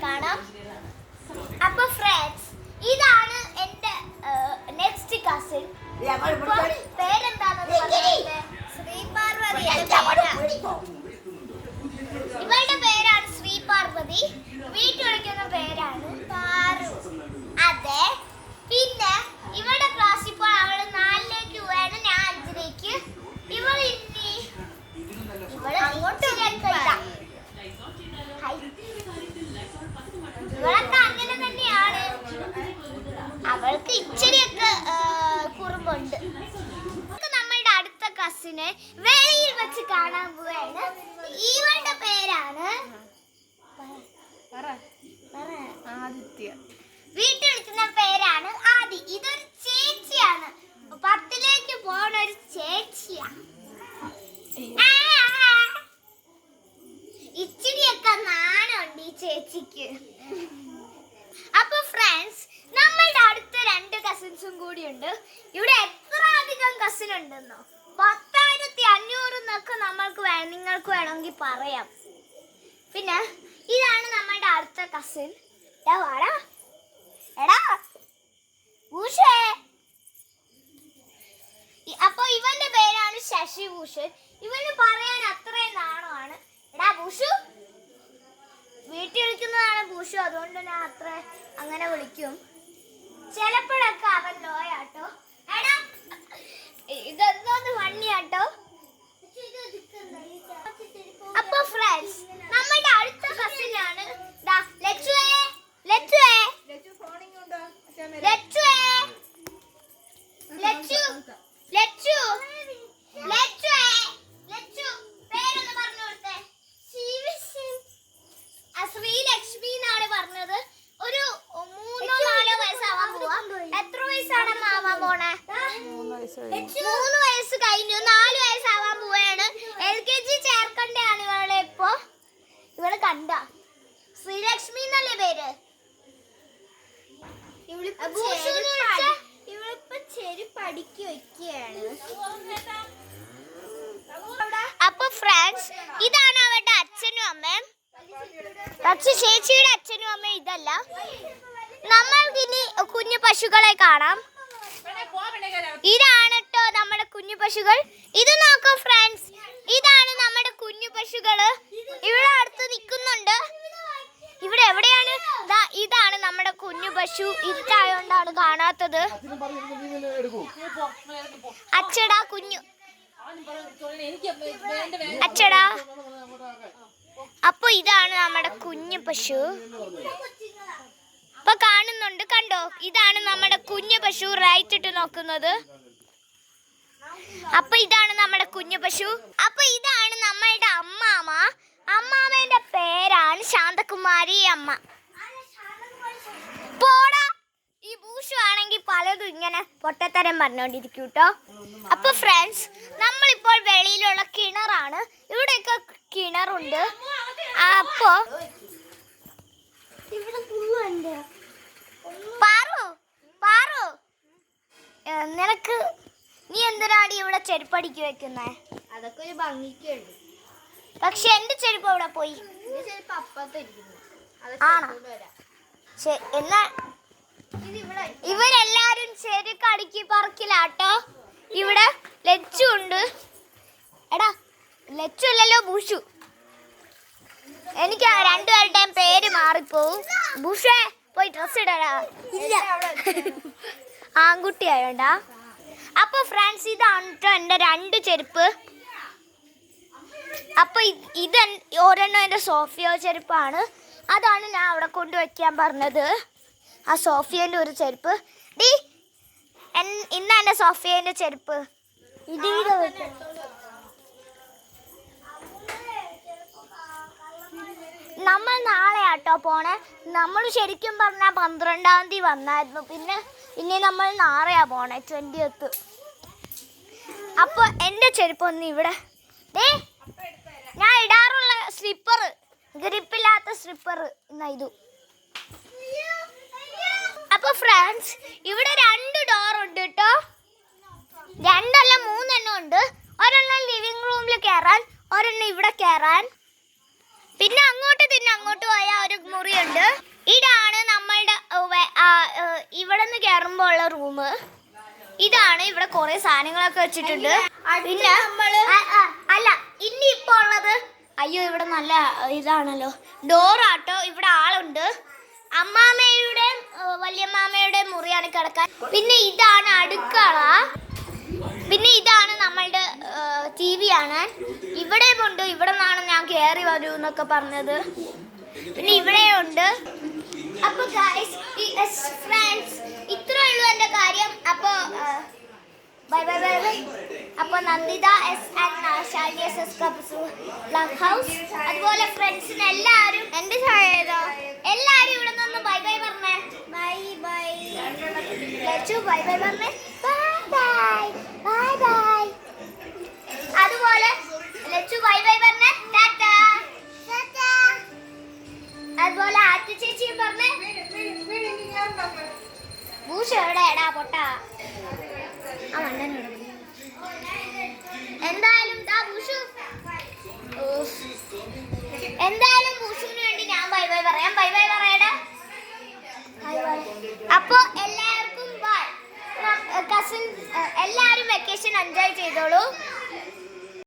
കാണാം. അപ്പൊ ഫ്രണ്ട്സ്, ഇതാണ് എന്റെ നെക്സ്റ്റ് കസിൻ. പേരെന്താണെന്ന് ശ്രീ പാർവതി. ഇവളുടെ പേരാണ് ശ്രീ പാർവതി. വീട്ടിൽ വിളിക്കുന്ന പേരാണ് പാറു. അതെ. പിന്നെ ഇവളുടെ ക്ലാസ് ഇപ്പോൾ അവള് 4ലേക്ക് പോവാണ്, ഞാൻ 5ലേക്ക്. ഇവളൊക്കെ അങ്ങനെ തന്നെയാണ്. അവൾക്ക് ഇച്ചിരിയൊക്കെ കുറുമ്പുണ്ട്. നമ്മളുടെ അടുത്ത കസിനെ വെളിയിൽ വെച്ച് കാണാൻ പോവാണ്. ഇവളുടെ പേരാണ് ആദിത്യ. വീട്ടിൽ വിളിക്കുന്ന പേരാണ് ആദി. ഇതൊരു ചേച്ചിയാണ്, 10ലേക്ക് പോണ ഒരു ചേച്ചിയാണ്. ഇച്ചിരിയൊക്കെ നാണുണ്ട് ഈ ചേച്ചിക്ക്. അപ്പൊ ഫ്രണ്ട്സ്, നമ്മളുടെ അടുത്ത 2 കസിൻസും കൂടിയുണ്ട്. ഇവിടെ എത്ര അധികം കസിൻ ഉണ്ടെന്നോ, 10,500 എന്നൊക്കെ നിങ്ങൾക്ക് വേണമെങ്കിൽ പറയാം. പിന്നെ ഇതാണ് നമ്മളുടെ അടുത്ത കസിൻ. അപ്പൊ ഇവന്റെ പേരാണ് ശശിഭൂഷൺ. ഇവന് പറയാൻ അത്രയും നാണമാണ്. എടാ ഭൂഷു, വീട്ടിൽ വിളിക്കുന്നതാണ് ഭൂഷു, അതുകൊണ്ട് ഞാൻ അത്ര അങ്ങനെ വിളിക്കും. ചിലപ്പോഴൊക്കെ അവൻ ലോയാട്ടോ. എടാ ഇതെന്തോന്ന് വണ്ണിയാട്ടോ. അപ്പൊ ഫ്രണ്ട്സ്, നമ്മുടെ അടുത്ത കസിനാണ് ശ്രീലക്ഷ്മി എന്നാണ് പറഞ്ഞത്. ഒരു 3-4 വയസ്സാവാൻ പോവാ. എത്ര വയസ്സാണെന്ന് ആവാൻ പോണേ? 3 വയസ്സ് കഴിഞ്ഞു, 4 വയസ്സാവാൻ പോവാണ്. LKG ചേർക്കണ്ടാണ് ഇവളെ. ഇപ്പൊ ഇവള് കണ്ട ശ്രീലക്ഷ്മി എന്നല്ലേ പേര്. ഇവളിപ്പോ ചെരുപ്പടിക്ക് വെക്കുകയാണ്. അപ്പൊ ഫ്രണ്ട്സ്, ഇതാണ് അവരുടെ അച്ഛനും അമ്മയും. പക്ഷെ ചേച്ചിയുടെ അച്ഛനും അമ്മയും ഇതല്ല. നമ്മൾക്കിനി കുഞ്ഞു പശുക്കളെ കാണാം. ഇതാണ് കേട്ടോ നമ്മുടെ കുഞ്ഞു പശുക്കൾ. ഇത് നോക്കൂ ഫ്രണ്ട്സ്, ഇതാണ് നമ്മുടെ കുഞ്ഞു പശുക്കള്. ഇവിടെ അടുത്ത് നിൽക്കുന്നുണ്ട്. ഇവിടെ എവിടെയാണ്? ഇതാണ് നമ്മുടെ കുഞ്ഞു പശു. ഇരുട്ടായോണ്ടാണ് കാണാത്തത്. അച്ചടാ കുഞ്ഞു, അച്ചടാ. അപ്പൊ ഇതാണ് നമ്മുടെ കുഞ്ഞു പശു. ഇപ്പൊ കാണുന്നുണ്ട്, കണ്ടോ? ഇതാണ് നമ്മുടെ കുഞ്ഞു പശു, റൈറ്റ് ഇട്ട് നോക്കുന്നത്. അപ്പൊ ഇതാണ് നമ്മുടെ കുഞ്ഞു പശു. അപ്പൊ ഇതാണ് നമ്മളുടെ അമ്മാമ. അമ്മാമേന്റെ പേരാണ് ശാന്തകുമാരി അമ്മ. പോടാ, ഈ ഭൂഷു ആണെങ്കിൽ പലതും ഇങ്ങനെ പൊട്ടത്തരം പറഞ്ഞോണ്ടിരിക്കും കേട്ടോ. അപ്പൊ ഫ്രണ്ട്സ്, നമ്മളിപ്പോൾ വെളിയിലുള്ള കിണറാണ്. ഇവിടെയൊക്കെ കിണറുണ്ട്. അപ്പോ പാറു, നിനക്ക് നീ എന്തിനാണ് ഇവിടെ ചെരുപ്പടിക്ക് വെക്കുന്നേ? അതൊക്കെ ഒരു ഭംഗിക്കുണ്ട്. പക്ഷെ എന്റെ ചെരുപ്പ് അവിടെ പോയി. ആണോ? എന്നാ ഇവരെല്ലാരും ചെരുക്കടുക്കി പറക്കിലാട്ടോ. ഇവിടെ ലച്ചു ഉണ്ട്. എടാ ലച്ചു അല്ലല്ലോ, ഭൂഷു. എനിക്ക് 2 പേരുടെയും പേര് മാറിപ്പോവും. ഭൂഷേ, പോയി ഡ്രസ് ഇടടാ. ആൺകുട്ടി ആയോണ്ടാ. അപ്പൊ ഫ്രണ്ട്സ്, ഇതാണ് കേട്ടോ എൻ്റെ 2 ചെരുപ്പ്. അപ്പൊ ഇത് ഒരെണ്ണം എൻ്റെ സോഫിയോ ചെരുപ്പാണ്. അതാണ് ഞാൻ അവിടെ കൊണ്ടുവയ്ക്കാൻ പറഞ്ഞത്. ആ സോഫിയൻ്റെ ഒരു ചെരുപ്പ്. ഇന്ന എൻ്റെ സോഫിയൻ്റെ ചെരുപ്പ്. നമ്മൾ നാളെ ആട്ടോ പോണേ. നമ്മൾ ശരിക്കും പറഞ്ഞാൽ 12-ാം തീയതി വന്നായിരുന്നു. പിന്നെ നമ്മൾ നാളെയാ പോണേ, 20th. അപ്പൊ എൻ്റെ ചെരുപ്പൊന്ന് ഇവിടെ ഞാൻ ഇടാറുള്ള സ്ലിപ്പർ, ഗ്രിപ്പില്ലാത്ത സ്ലിപ്പർ എന്നാ ഇത്. അപ്പൊ ഫ്രണ്ട്സ്, ഇവിടെ 2 ഡോർ ഉണ്ട് കേട്ടോ. 2 അല്ല 3 എണ്ണം ഉണ്ട്. ഒരെണ്ണം ലിവിംഗ് റൂമിൽ കയറാൻ, ഒരെണ്ണം ഇവിടെ കയറാൻ. പിന്നെ അങ്ങോട്ട് പോയ ഒരു മുറിയുണ്ട്. ഇതാണ് നമ്മളുടെ ഇവിടെ നിന്ന് കയറുമ്പോൾ ഉള്ള റൂം. ഇതാണ്. ഇവിടെ കുറെ സാധനങ്ങളൊക്കെ വെച്ചിട്ടുണ്ട്. പിന്നെ അല്ല ഇനിയിപ്പോ ഉള്ളത് അയ്യോ ഇവിടെ നല്ല ഇതാണല്ലോ ഡോറാട്ടോ. ഇവിടെ ആളുണ്ട്. അമ്മാമ്മയുടെ വല്യമ്മാമ്മയുടെ മുറിയാണ് കിടക്കാൻ. പിന്നെ ഇതാണ് അടുക്കള. പിന്നെ ഇതാണ് നമ്മളുടെ TV ആണ്. ഇവിടെ ഉണ്ട്. ഇവിടെ നിന്നാണ് ഞാൻ കയറി വരൂ എന്നൊക്കെ പറഞ്ഞത്. പിന്നെ ഇവിടെ ഉണ്ട്. അപ്പൊ ഫ്രണ്ട്സ് ഇത്രേ ഉള്ളൂ എൻ്റെ കാര്യം. അപ്പൊ ബൈ ബൈ ബൈ ബൈ. അപ്പൊ നന്ദിത ഹൗസ് അതുപോലെ ഫ്രണ്ട്സിന് എല്ലാവരും എൻ്റെ എല്ലാവരും ഇവിടെ നിന്ന് ബൈ ബൈ പറഞ്ഞേ. Bye bye Lachu bye bye പറഞ്ഞേ. Bye bye bye. അതുപോലെ ലച്ചു ബൈ ബൈ പറഞ്ഞേ. ടാറ്റാ. അതുപോലെ ആറ്റു ചേച്ചിയും പറഞ്ഞേ. ഭൂഷ എവിടെയാടാ പൊട്ടാ? ആ മണ്ണനോട് എന്തായാലും എന്തായാലും ഭൂഷുവിന് വേണ്ടി ഞാൻ ബൈ ബൈ പറയാം. ബൈ ബൈ പറയടാ. അപ്പൊ എല്ലാവർക്കും ബൈ. കസിൻ എല്ലാവരും വെക്കേഷൻ എൻജോയ് ചെയ്തോളൂ.